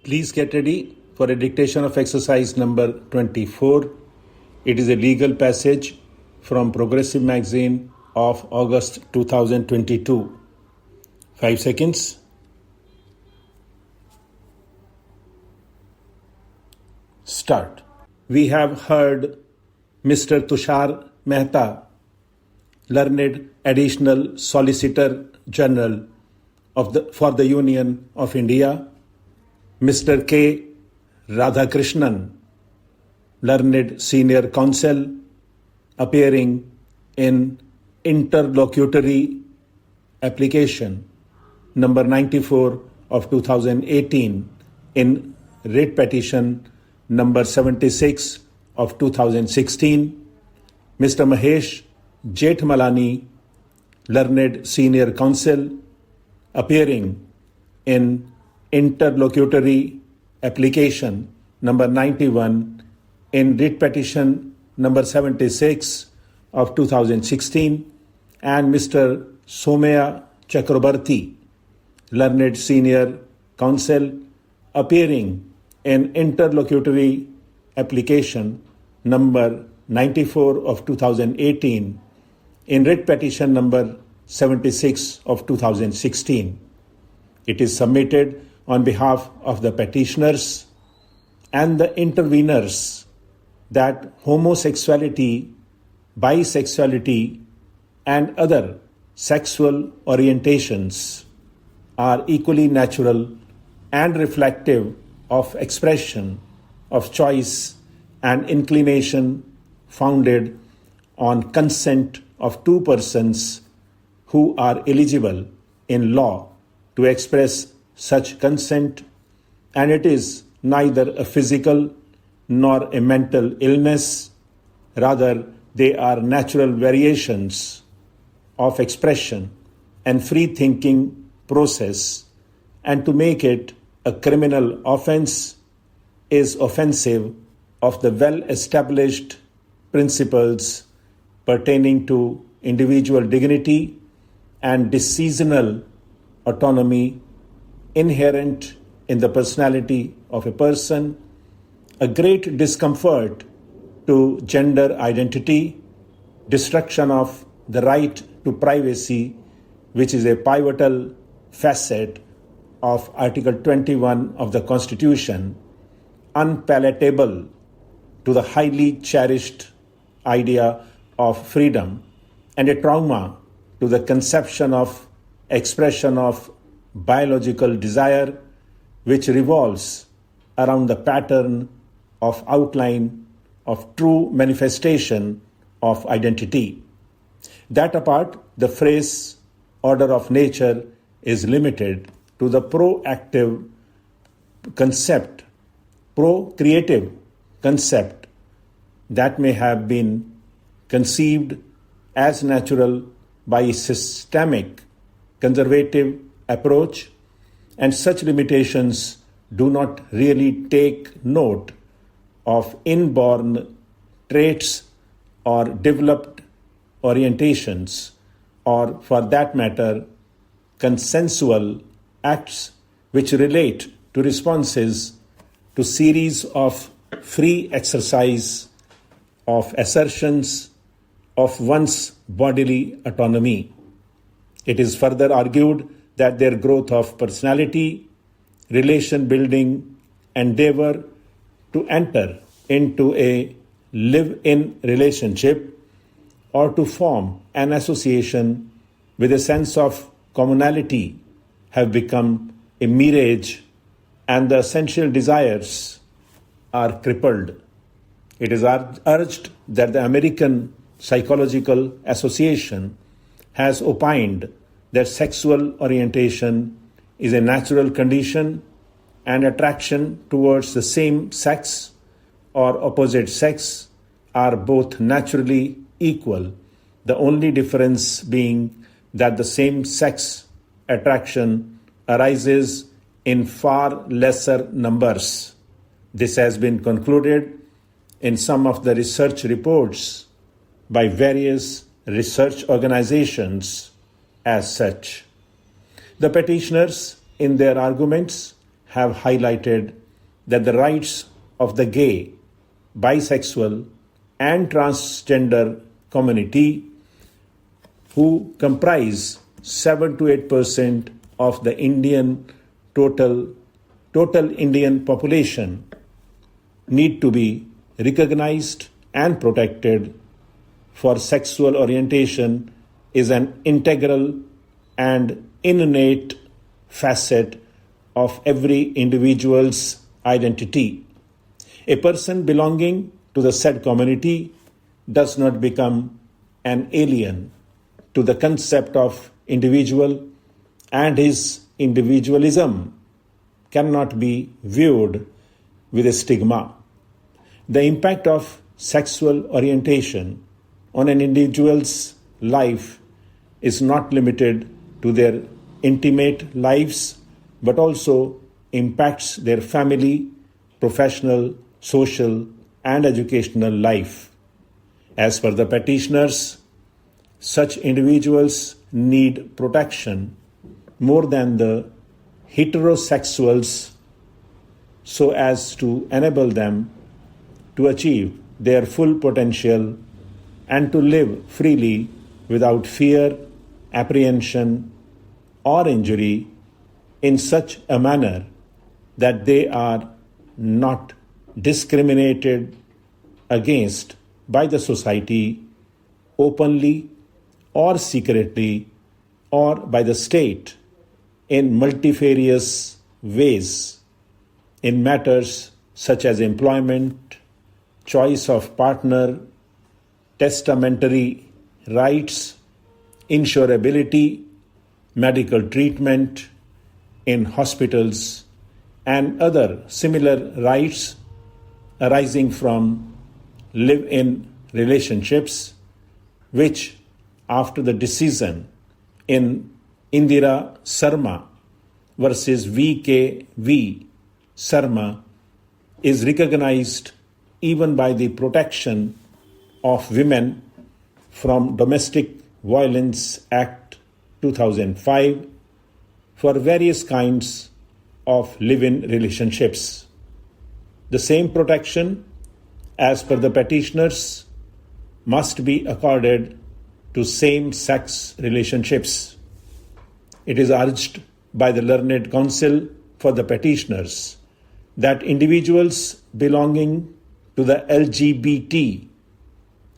Please get ready for a dictation of exercise number 24. It is a legal passage from Progressive Magazine of August 2022. 5 seconds. Start. We have heard Mr. Tushar Mehta, learned additional Solicitor General for the Union of India, Mr. K. Radhakrishnan, learned Senior Counsel, appearing in interlocutory application number 94 of 2018 in writ petition number 76 of 2016, Mr. Mahesh Jethmalani, learned Senior Counsel, appearing in interlocutory application number 91 in writ petition number 76 of 2016, and Mr. Somaya Chakrabarti, learned Senior Counsel, appearing in interlocutory application number 94 of 2018 in writ petition number 76 of 2016. It is submitted on behalf of the petitioners and the interveners that homosexuality, bisexuality, and other sexual orientations are equally natural and reflective of expression of choice and inclination founded on consent of two persons who are eligible in law to express such consent, and it is neither a physical nor a mental illness. Rather, they are natural variations of expression and free-thinking process, and to make it a criminal offense is offensive of the well-established principles pertaining to individual dignity and decisional autonomy inherent in the personality of a person, a great discomfort to gender identity, destruction of the right to privacy, which is a pivotal facet of Article 21 of the Constitution, unpalatable to the highly cherished idea of freedom, and a trauma to the conception of expression of biological desire, which revolves around the pattern of outline of true manifestation of identity. That apart, the phrase order of nature is limited to the proactive concept, procreative concept that may have been conceived as natural by a systemic conservative approach, and such limitations do not really take note of inborn traits or developed orientations, or for that matter, consensual acts which relate to responses to series of free exercise of assertions of one's bodily autonomy. It is further argued that their growth of personality, relation building, endeavor to enter into a live-in relationship or to form an association with a sense of commonality have become a mirage, and the essential desires are crippled. It is urged that the American Psychological Association has opined that sexual orientation is a natural condition and attraction towards the same sex or opposite sex are both naturally equal, the only difference being that the same sex attraction arises in far lesser numbers. This has been concluded in some of the research reports by various research organizations as such. The petitioners, in their arguments, have highlighted that the rights of the gay, bisexual, and transgender community, who comprise 7 to 8% of the total Indian population, need to be recognized and protected, for sexual orientation is an integral and innate facet of every individual's identity. A person belonging to the said community does not become an alien to the concept of individual, and his individualism cannot be viewed with a stigma. The impact of sexual orientation on an individual's life is not limited to their intimate lives, but also impacts their family, professional, social, and educational life. As per the petitioners, such individuals need protection more than the heterosexuals, so as to enable them to achieve their full potential and to live freely without fear, apprehension, or injury, in such a manner that they are not discriminated against by the society openly or secretly, or by the state in multifarious ways, in matters such as employment, choice of partner, testamentary rights, insurability, medical treatment in hospitals, and other similar rights arising from live-in relationships, which, after the decision in Indira Sarma versus VKV Sarma, is recognized even by the Protection of Women from Domestic Violence Act 2005 for various kinds of live-in relationships. The same protection, as per the petitioners, must be accorded to same-sex relationships. It is urged by the Learned Counsel for the petitioners that individuals belonging to the LGBT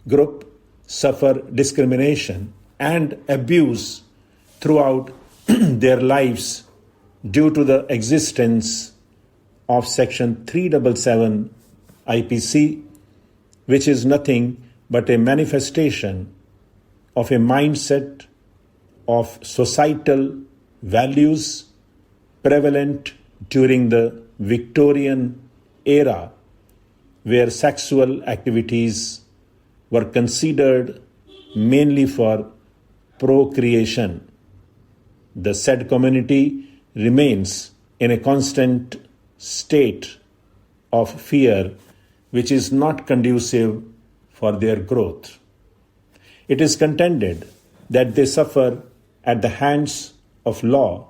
group suffer discrimination and abuse throughout their lives due to the existence of Section 377 IPC, which is nothing but a manifestation of a mindset of societal values prevalent during the Victorian era, where sexual activities were considered mainly for procreation. The said community remains in a constant state of fear, which is not conducive for their growth. It is contended that they suffer at the hands of law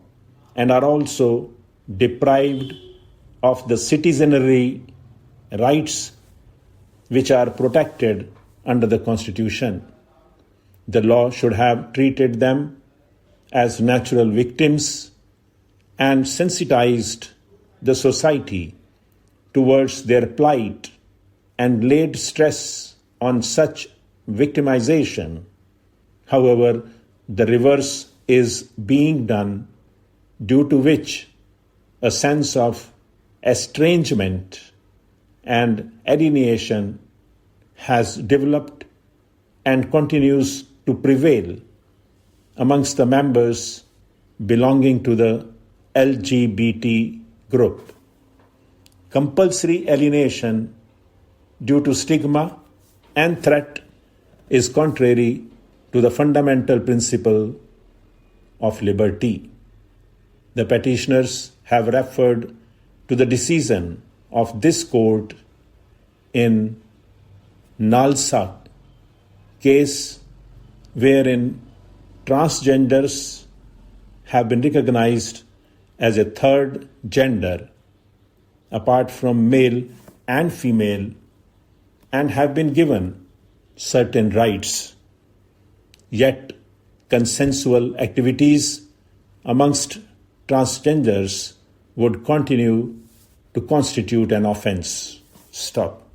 and are also deprived of the citizenry rights which are protected under the Constitution. The law should have treated them as natural victims and sensitized the society towards their plight and laid stress on such victimization. However, the reverse is being done, due to which a sense of estrangement and alienation has developed and continues to prevail amongst the members belonging to the LGBT group. Compulsory alienation due to stigma and threat is contrary to the fundamental principle of liberty. The petitioners have referred to the decision of this court in Nalsa case, wherein transgenders have been recognized as a third gender apart from male and female and have been given certain rights. Yet, consensual activities amongst transgenders would continue to constitute an offense. Stop.